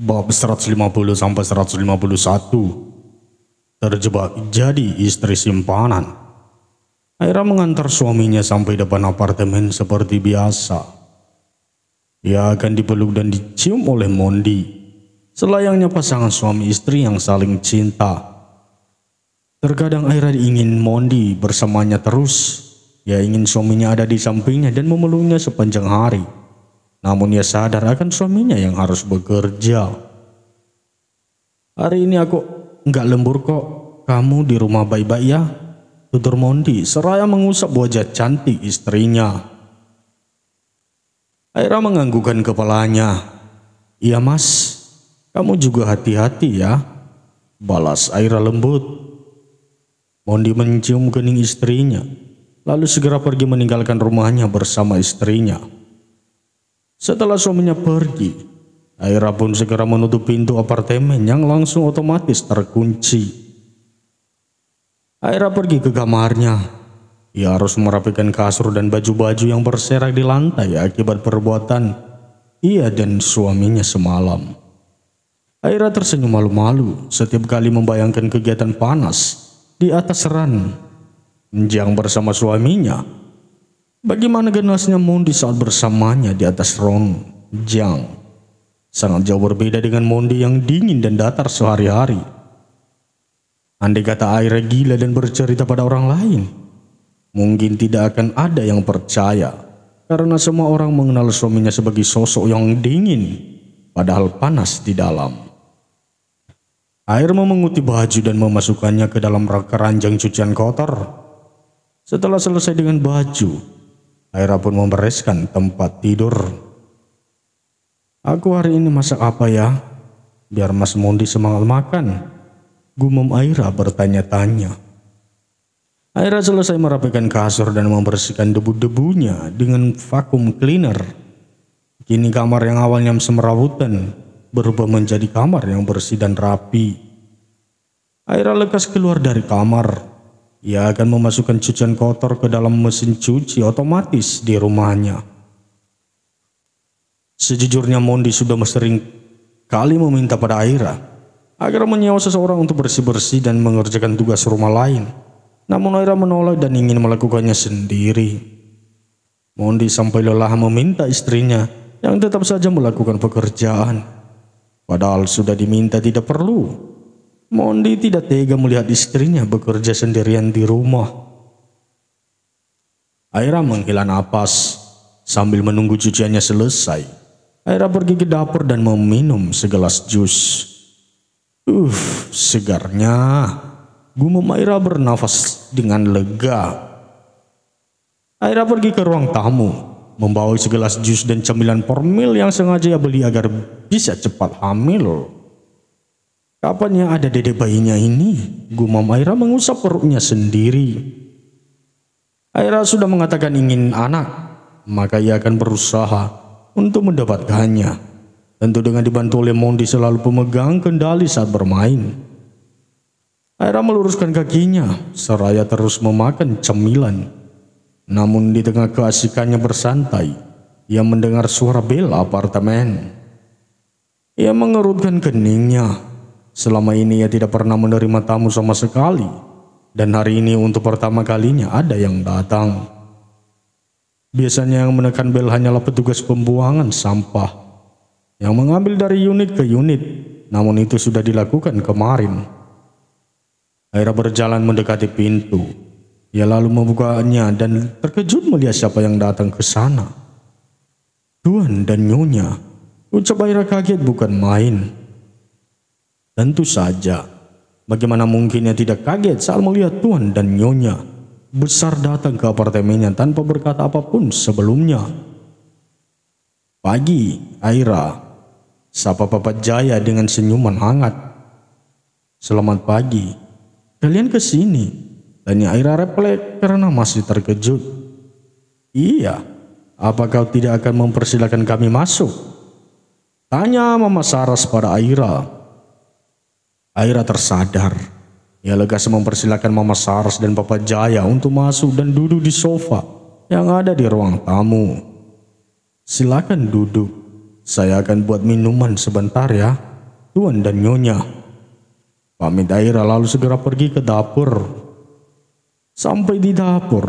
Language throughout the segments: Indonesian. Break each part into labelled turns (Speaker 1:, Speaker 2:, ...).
Speaker 1: Bab 150 sampai 151. Terjebak jadi istri simpanan. Aira mengantar suaminya sampai depan apartemen seperti biasa. Ia akan dipeluk dan dicium oleh Mondi, selayaknya pasangan suami istri yang saling cinta. Terkadang Aira ingin Mondi bersamanya terus. Ia ingin suaminya ada di sampingnya dan memeluknya sepanjang hari. Namun ia sadar akan suaminya yang harus bekerja. "Hari ini aku nggak lembur kok. Kamu di rumah baik-baik ya?" tutur Mondi seraya mengusap wajah cantik istrinya. Aira menganggukkan kepalanya. "Iya mas, kamu juga hati-hati ya," balas Aira lembut. Mondi mencium kening istrinya, lalu segera pergi meninggalkan rumahnya bersama istrinya. Setelah suaminya pergi, Aira pun segera menutup pintu apartemen yang langsung otomatis terkunci. Aira pergi ke kamarnya. Ia harus merapikan kasur dan baju-baju yang berserak di lantai akibat perbuatan ia dan suaminya semalam. Aira tersenyum malu-malu setiap kali membayangkan kegiatan panas di atas ranjang bersama suaminya. Bagaimana ganasnya Mondi saat bersamanya di atas ranjang. Sangat jauh berbeda dengan Mondi yang dingin dan datar sehari-hari. Andai kata Aira gila dan bercerita pada orang lain, mungkin tidak akan ada yang percaya, karena semua orang mengenal suaminya sebagai sosok yang dingin, padahal panas di dalam. Air memunguti baju dan memasukkannya ke dalam keranjang cucian kotor. Setelah selesai dengan baju, Aira pun membereskan tempat tidur. "Aku hari ini masak apa ya? Biar Mas Mondi semangat makan," gumam Aira bertanya-tanya. Aira selesai merapikan kasur dan membersihkan debu-debunya dengan vacuum cleaner. Kini kamar yang awalnya semrawutan berubah menjadi kamar yang bersih dan rapi. Aira lekas keluar dari kamar. Ia akan memasukkan cucian kotor ke dalam mesin cuci otomatis di rumahnya. Sejujurnya Mondi sudah sering kali meminta pada Aira agar menyewa seseorang untuk bersih-bersih dan mengerjakan tugas rumah lain. Namun Aira menolak dan ingin melakukannya sendiri. Mondi sampai lelah meminta istrinya yang tetap saja melakukan pekerjaan. Padahal sudah diminta tidak perlu. Mondi tidak tega melihat istrinya bekerja sendirian di rumah. Aira menghela napas sambil menunggu cuciannya selesai. Aira pergi ke dapur dan meminum segelas jus. Segarnya, gumam Aira bernafas dengan lega. Aira pergi ke ruang tamu, membawa segelas jus dan cemilan formil yang sengaja ia beli agar bisa cepat hamil. "Kapan ya ada dedek bayinya ini?" gumam Aira mengusap perutnya sendiri. Aira sudah mengatakan ingin anak, maka ia akan berusaha untuk mendapatkannya. Tentu dengan dibantu oleh Mondi selalu pemegang kendali saat bermain. Aira meluruskan kakinya seraya terus memakan cemilan. Namun di tengah keasikannya bersantai, ia mendengar suara bel apartemen. Ia mengerutkan keningnya. Selama ini ia tidak pernah menerima tamu sama sekali, dan hari ini untuk pertama kalinya ada yang datang. Biasanya yang menekan bel hanyalah petugas pembuangan sampah yang mengambil dari unit ke unit, namun itu sudah dilakukan kemarin. Aira berjalan mendekati pintu. Ia lalu membukanya dan terkejut melihat siapa yang datang ke sana. "Tuan dan Nyonya," ucap Aira kaget bukan main. Tentu saja, bagaimana mungkin ia tidak kaget saat melihat Tuan dan Nyonya besar datang ke apartemennya tanpa berkata apapun sebelumnya. "Pagi, Aira," sapa Papa Jaya dengan senyuman hangat. "Selamat pagi. Kalian ke sini?" tanya Aira refleks karena masih terkejut. "Iya, apa kau tidak akan mempersilahkan kami masuk?" tanya Mama Saras pada Aira. Aira tersadar. Ia lekas mempersilahkan Mama Saras dan Papa Jaya untuk masuk dan duduk di sofa yang ada di ruang tamu. "Silakan duduk. Saya akan buat minuman sebentar ya," Tuan dan Nyonya. Pamit Aira lalu segera pergi ke dapur. Sampai di dapur,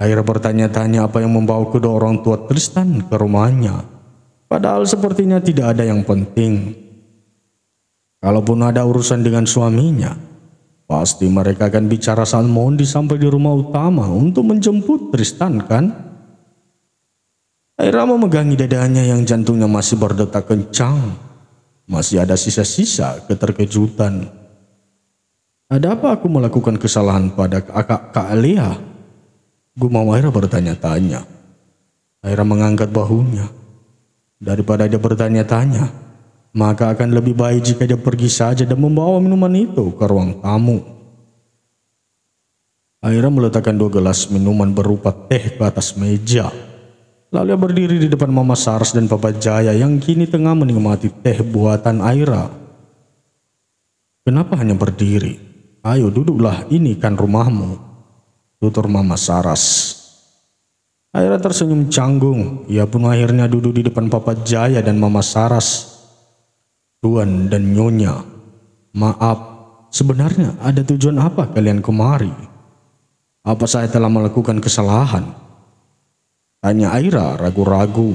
Speaker 1: Aira bertanya-tanya apa yang membawa kedua orang tua Tristan ke rumahnya. Padahal sepertinya tidak ada yang penting. Kalaupun ada urusan dengan suaminya, pasti mereka akan bicara saat Mondi sampai di rumah utama untuk menjemput Tristan, kan? Aira memegangi dadanya yang jantungnya masih berdetak kencang. Masih ada sisa-sisa keterkejutan. Ada apa aku melakukan kesalahan pada Kak Lea? Gumam Aira bertanya-tanya. Aira mengangkat bahunya. Daripada dia bertanya-tanya, maka akan lebih baik jika dia pergi saja dan membawa minuman itu ke ruang tamu. Aira meletakkan 2 gelas minuman berupa teh ke atas meja. Lalu ia berdiri di depan Mama Saras dan Papa Jaya yang kini tengah menikmati teh buatan Aira. Kenapa hanya berdiri? Ayo duduklah, ini kan rumahmu, tutur Mama Saras. Aira tersenyum canggung. Ia pun akhirnya duduk di depan Papa Jaya dan Mama Saras. Tuan dan Nyonya, maaf, sebenarnya ada tujuan apa kalian kemari? Apa saya telah melakukan kesalahan? Tanya Aira ragu-ragu.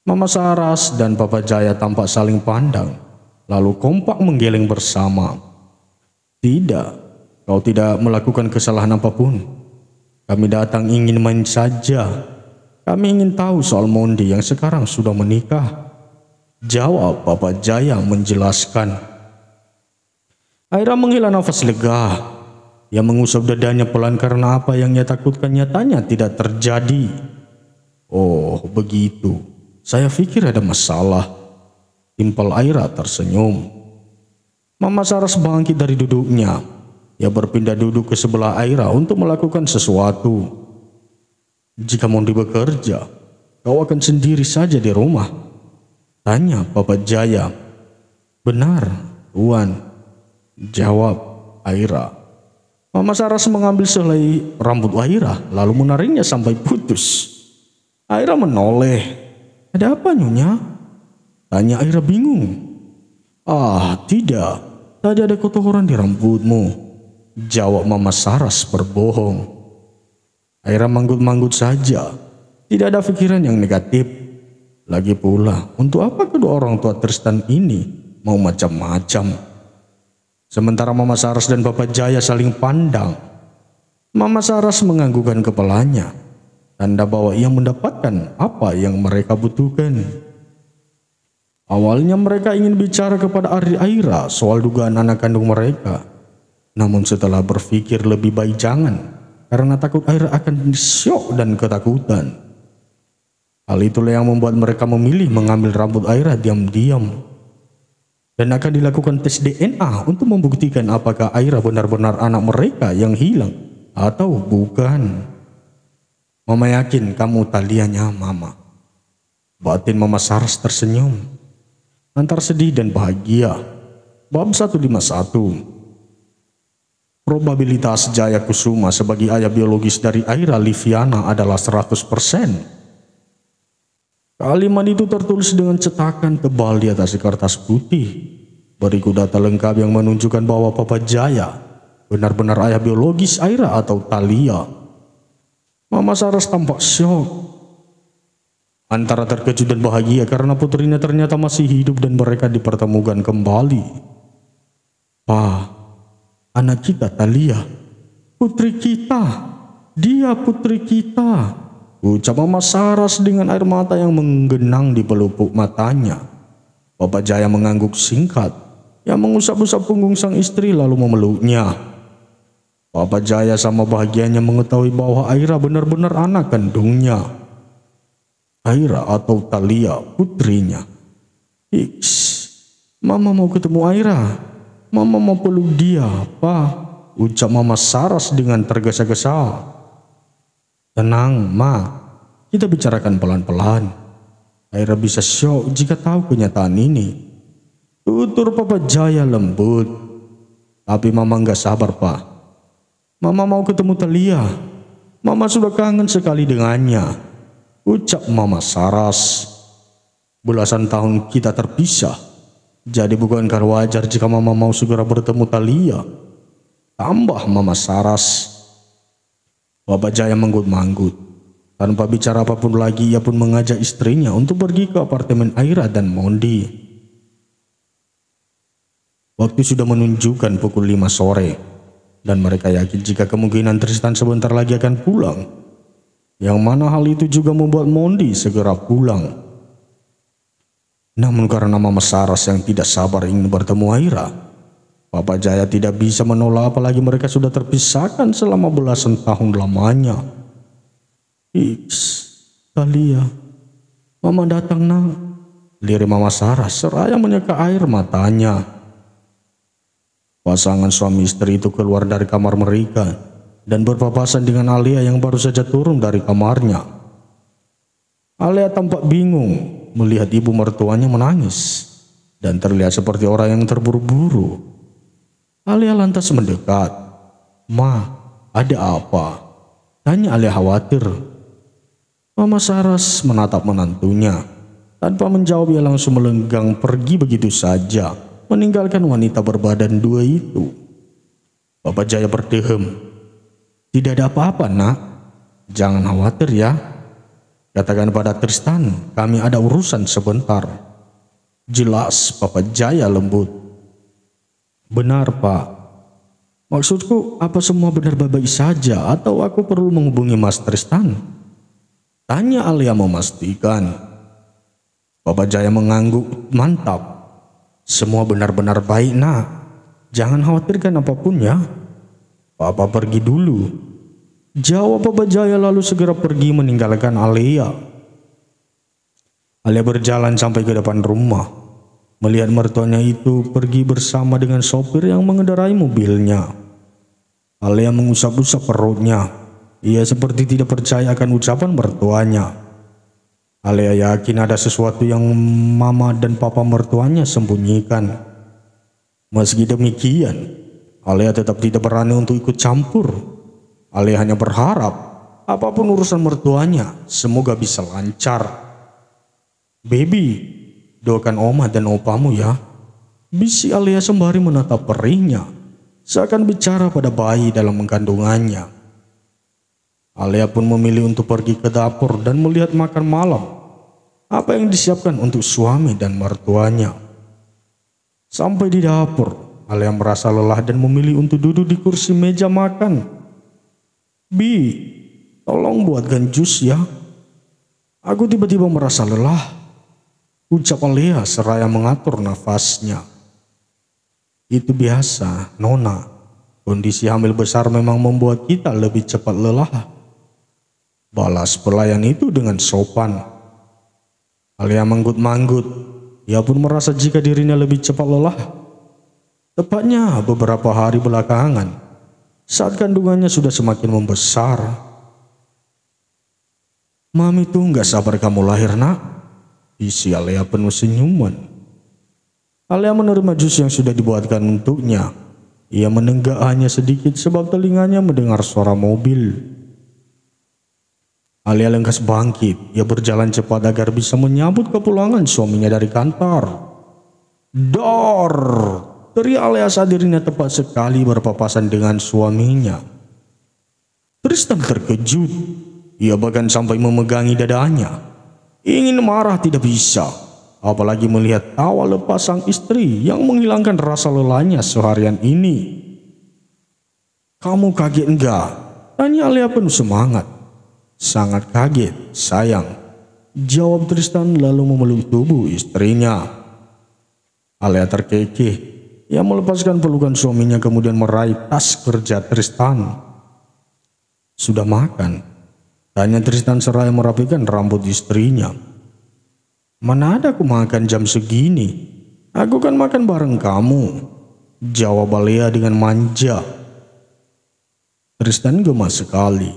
Speaker 1: Mama Saras dan Papa Jaya tampak saling pandang, lalu kompak menggeleng bersama. Tidak, kau tidak melakukan kesalahan apapun. Kami datang ingin main saja. Kami ingin tahu soal Mondi yang sekarang sudah menikah, jawab Papa Jaya menjelaskan. Aira menghela nafas lega. Ia mengusap dadanya pelan karena apa yang ia takutkan nyatanya tidak terjadi. Oh begitu, saya pikir ada masalah. Timpal Aira tersenyum. Mama Saras bangkit dari duduknya. Ia berpindah duduk ke sebelah Aira untuk melakukan sesuatu. Jika Mondi bekerja, kau akan sendiri saja di rumah? Tanya Papa Jaya. Benar, Tuan, jawab Aira. Mama Saras mengambil selai rambut Aira lalu menariknya sampai putus. Aira menoleh. Ada apa Nyonya? Tanya Aira bingung. Ah tidak, tadi ada kotoran di rambutmu, jawab Mama Saras berbohong. Aira manggut-manggut saja. Tidak ada pikiran yang negatif. Lagi pula, untuk apa kedua orang tua Tristan ini mau macam-macam? Sementara Mama Saras dan Papa Jaya saling pandang. Mama Saras menganggukkan kepalanya, tanda bahwa ia mendapatkan apa yang mereka butuhkan. Awalnya mereka ingin bicara kepada Aira soal dugaan anak kandung mereka. Namun setelah berpikir lebih baik jangan, karena takut Aira akan syok dan ketakutan. Hal itulah yang membuat mereka memilih mengambil rambut Aira diam-diam. Dan akan dilakukan tes DNA untuk membuktikan apakah Aira benar-benar anak mereka yang hilang atau bukan. Mama yakin kamu talianya Mama. Batin Mama Saras tersenyum, antar sedih dan bahagia. Bab 151. Probabilitas Jaya Kusuma sebagai ayah biologis dari Aira Liviana adalah 100%. Kalimat itu tertulis dengan cetakan tebal di atas kertas putih. Berikut data lengkap yang menunjukkan bahwa Papa Jaya benar-benar ayah biologis Aira atau Thalia. Mama Saras tampak syok, antara terkejut dan bahagia karena putrinya ternyata masih hidup dan mereka dipertemukan kembali. Pa, anak kita Thalia, putri kita, dia putri kita, ucap Mama Saras dengan air mata yang menggenang di pelupuk matanya. Papa Jaya mengangguk singkat. Ia mengusap-usap punggung sang istri lalu memeluknya. Papa Jaya sama bahagianya mengetahui bahwa Aira benar-benar anak kandungnya. Aira atau Thalia putrinya. Hiks, Mama mau ketemu Aira. Mama mau peluk dia, Pa, ucap Mama Saras dengan tergesa-gesa. Tenang, Ma, kita bicarakan pelan-pelan. Aira bisa syok jika tahu kenyataan ini, tutur Papa Jaya lembut. Tapi Mama nggak sabar, Pak. Mama mau ketemu Thalia. Mama sudah kangen sekali dengannya, ucap Mama Saras. Belasan tahun kita terpisah. Jadi bukankah wajar jika Mama mau segera bertemu Thalia? Tambah Mama Saras. Bapak Jaya manggut-manggut. Tanpa bicara apapun lagi, ia pun mengajak istrinya untuk pergi ke apartemen Aira dan Mondi. Waktu sudah menunjukkan pukul 5 sore, dan mereka yakin jika kemungkinan Tristan sebentar lagi akan pulang. Yang mana hal itu juga membuat Mondi segera pulang. Namun karena Mama Saras yang tidak sabar ingin bertemu Aira, Bapak Jaya tidak bisa menolak, apalagi mereka sudah terpisahkan selama belasan tahun lamanya. Thalia, Mama datang nak, lirik Mama Saras seraya menyeka air matanya. Pasangan suami istri itu keluar dari kamar mereka dan berpapasan dengan Alia yang baru saja turun dari kamarnya. Alia tampak bingung melihat ibu mertuanya menangis dan terlihat seperti orang yang terburu-buru. Alia lantas mendekat. "Ma, ada apa?" tanya Alia khawatir. Mama Saras menatap menantunya. Tanpa menjawab, ia langsung melenggang pergi begitu saja, meninggalkan wanita berbadan dua itu. Bapak Jaya berdehem. "Tidak ada apa-apa nak, jangan khawatir ya. Katakan pada Tristan, kami ada urusan sebentar." Jelas Bapak Jaya lembut. "Benar Pak. Maksudku, apa semua benar baik saja atau aku perlu menghubungi Mas Tristan?" tanya Alia memastikan. Bapak Jaya mengangguk mantap. "Semua benar-benar baik nak. Jangan khawatirkan apapun ya. Papa pergi dulu," jawab Bapak Jaya lalu segera pergi meninggalkan Alia. Alia berjalan sampai ke depan rumah. Melihat mertuanya itu pergi bersama dengan sopir yang mengendarai mobilnya. Alia mengusap-usap perutnya. Ia seperti tidak percaya akan ucapan mertuanya. Alia yakin ada sesuatu yang Mama dan Papa mertuanya sembunyikan. Meski demikian, Alia tetap tidak berani untuk ikut campur. Alia hanya berharap apapun urusan mertuanya semoga bisa lancar. "Baby, doakan Oma dan Opamu ya," bisik Alia sembari menatap perihnya, seakan bicara pada bayi dalam kandungannya. Alia pun memilih untuk pergi ke dapur dan melihat makan malam apa yang disiapkan untuk suami dan mertuanya. Sampai di dapur, Alia merasa lelah dan memilih untuk duduk di kursi meja makan. "Bi, tolong buatkan jus ya. Aku tiba-tiba merasa lelah," ucap Alia seraya mengatur nafasnya. "Itu biasa, Nona. Kondisi hamil besar memang membuat kita lebih cepat lelah," balas pelayan itu dengan sopan. Alia manggut-manggut. Ia pun merasa jika dirinya lebih cepat lelah. Tepatnya beberapa hari belakangan, saat kandungannya sudah semakin membesar. "Mami tuh gak sabar kamu lahir nak," isi Alia penuh senyuman. Alia menerima jus yang sudah dibuatkan untuknya. Ia menenggak hanya sedikit sebab telinganya mendengar suara mobil. Alia lengkas bangkit. Ia berjalan cepat agar bisa menyambut kepulangan suaminya dari kantor. "Dor!" teriak Alia saat dirinya tepat sekali berpapasan dengan suaminya. Tristan terkejut. Ia bahkan sampai memegangi dadanya. Ingin marah tidak bisa, apalagi melihat tawa lepas sang istri yang menghilangkan rasa lelahnya seharian ini. "Kamu kaget enggak?" tanya Alia penuh semangat. "Sangat kaget, sayang," jawab Tristan lalu memeluk tubuh istrinya. Alia terkekeh. Ia melepaskan pelukan suaminya kemudian meraih tas kerja Tristan. "Sudah makan?" tanya Tristan seraya merapikan rambut istrinya. "Mana ada aku makan jam segini? Aku kan makan bareng kamu," jawab Alia dengan manja. Tristan gemas sekali,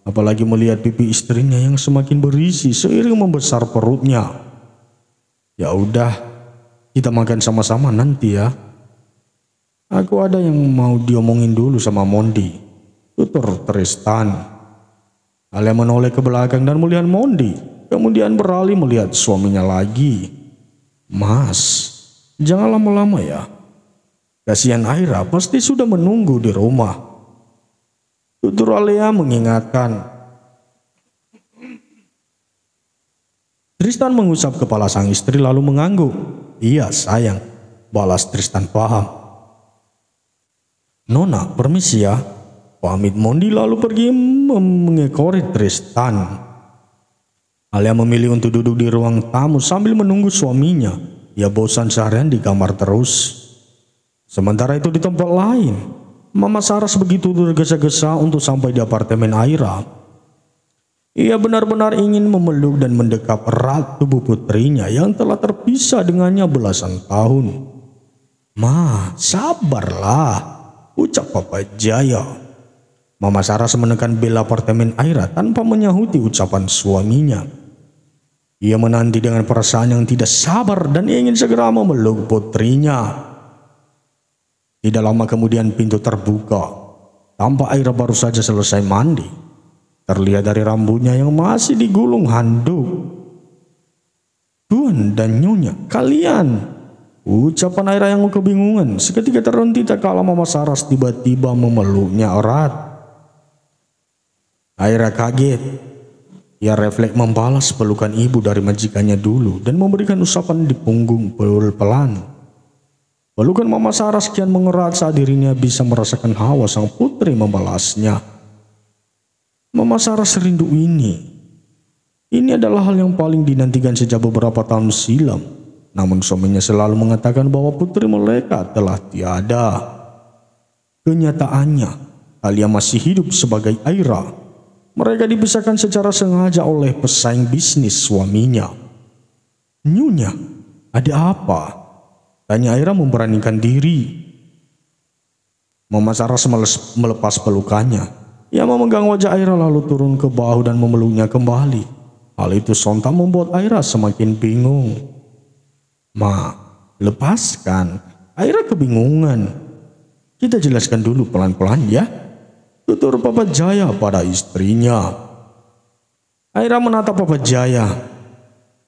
Speaker 1: apalagi melihat pipi istrinya yang semakin berisi seiring membesar perutnya. "Ya udah, kita makan sama-sama nanti ya. Aku ada yang mau diomongin dulu sama Mondi," tutur Tristan. Alia menoleh ke belakang dan melihat Mondi, kemudian beralih melihat suaminya lagi. "Mas," Jangan lama-lama ya. Kasihan Aira pasti sudah menunggu di rumah. Tutur Alea mengingatkan. Tristan mengusap kepala sang istri lalu mengangguk. Iya sayang, balas Tristan paham. Nona, permisi ya. Pamit Mondi lalu pergi mengekori Tristan. Alea memilih untuk duduk di ruang tamu sambil menunggu suaminya. Ia bosan seharian di kamar terus. Sementara itu di tempat lain, Mama Saras begitu tergesa-gesa untuk sampai di apartemen Aira. Ia benar-benar ingin memeluk dan mendekap erat tubuh putrinya yang telah terpisah dengannya belasan tahun. Ma, sabarlah, ucap Papa Jaya. Mama Saras menekan bel apartemen Aira tanpa menyahuti ucapan suaminya. Ia menanti dengan perasaan yang tidak sabar dan ingin segera memeluk putrinya. Tidak lama kemudian pintu terbuka. Tampak Aira baru saja selesai mandi. Terlihat dari rambutnya yang masih digulung handuk. Tuan dan Nyonya, kalian. Ucapan Aira yang kebingungan seketika terhenti tak kala Mama Saras tiba-tiba memeluknya erat. Aira kaget. Ia refleks membalas pelukan ibu dari majikannya dulu dan memberikan usapan di punggung pelan. Pelukan Mama Saras kian mengerat saat dirinya bisa merasakan hawa sang putri membalasnya. Mama Saras rindu ini. Ini adalah hal yang paling dinantikan sejak beberapa tahun silam. Namun suaminya selalu mengatakan bahwa putri mereka telah tiada. Kenyataannya, Alia masih hidup sebagai Aira. Mereka dipisahkan secara sengaja oleh pesaing bisnis suaminya. Nyonya, ada apa? Tanya Aira memberanikan diri. Mama Saras melepas pelukannya. Ia memegang wajah Aira lalu turun ke bahu dan memeluknya kembali. Hal itu sontak membuat Aira semakin bingung. Ma, lepaskan. Aira kebingungan. Kita jelaskan dulu pelan-pelan ya. Tutur Papa Jaya pada istrinya. Aira menatap Papa Jaya.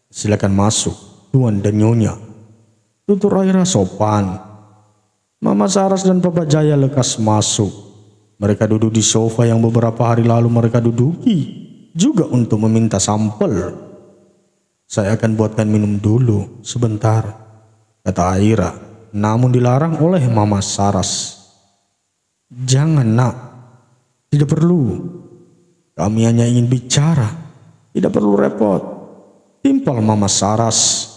Speaker 1: Silakan masuk, Tuan dan Nyonya. Tutur Aira sopan. Mama Saras dan Papa Jaya lekas masuk. Mereka duduk di sofa yang beberapa hari lalu mereka duduki, juga untuk meminta sampel. Saya akan buatkan minum dulu, sebentar, kata Aira, namun dilarang oleh Mama Saras. Jangan nak, tidak perlu. Kami hanya ingin bicara, tidak perlu repot, timpal Mama Saras.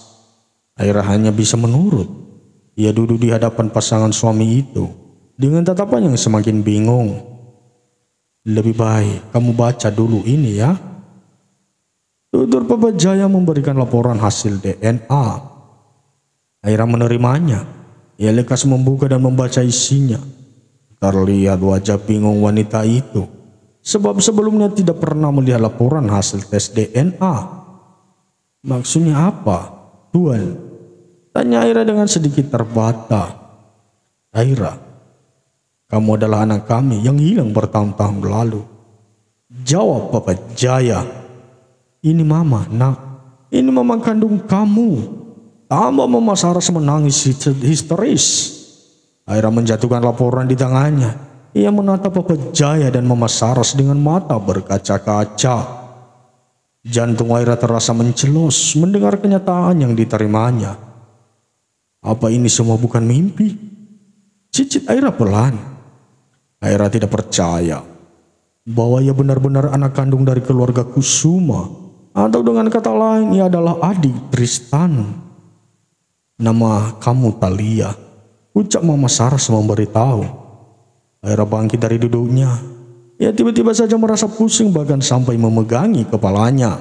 Speaker 1: Aira hanya bisa menurut. Ia duduk di hadapan pasangan suami itu dengan tatapan yang semakin bingung. Lebih baik kamu baca dulu ini ya. Tutur Papa Jaya memberikan laporan hasil DNA. Aira menerimanya. Ia lekas membuka dan membaca isinya. Terlihat wajah bingung wanita itu, sebab sebelumnya tidak pernah melihat laporan hasil tes DNA. Maksudnya apa, Tuan? Tanya Aira dengan sedikit terbata. Aira, kamu adalah anak kami yang hilang bertahun-tahun lalu. Jawab Papa Jaya. Ini Mama, nak. Ini Mama kandung kamu. Tambah Mama Saras menangis histeris. Aira menjatuhkan laporan di tangannya. Ia menatap Papa Jaya dan Mama Saras dengan mata berkaca-kaca. Jantung Aira terasa mencelos mendengar kenyataan yang diterimanya. Apa ini semua bukan mimpi? Cicit Aira pelan. Aira tidak percaya bahwa ia benar-benar anak kandung dari keluarga Kusuma, atau dengan kata lain ia adalah adik Tristan. Nama kamu Thalia, ucap Mama Saras memberitahu. Aira bangkit dari duduknya. Ia tiba-tiba saja merasa pusing bahkan sampai memegangi kepalanya.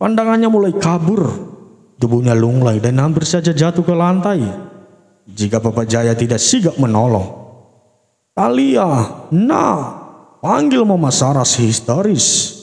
Speaker 1: Pandangannya mulai kabur. Tubuhnya lunglai dan hampir saja jatuh ke lantai jika Papa Jaya tidak sigap menolong. Thalia, nah, panggil Mama Saras histeris.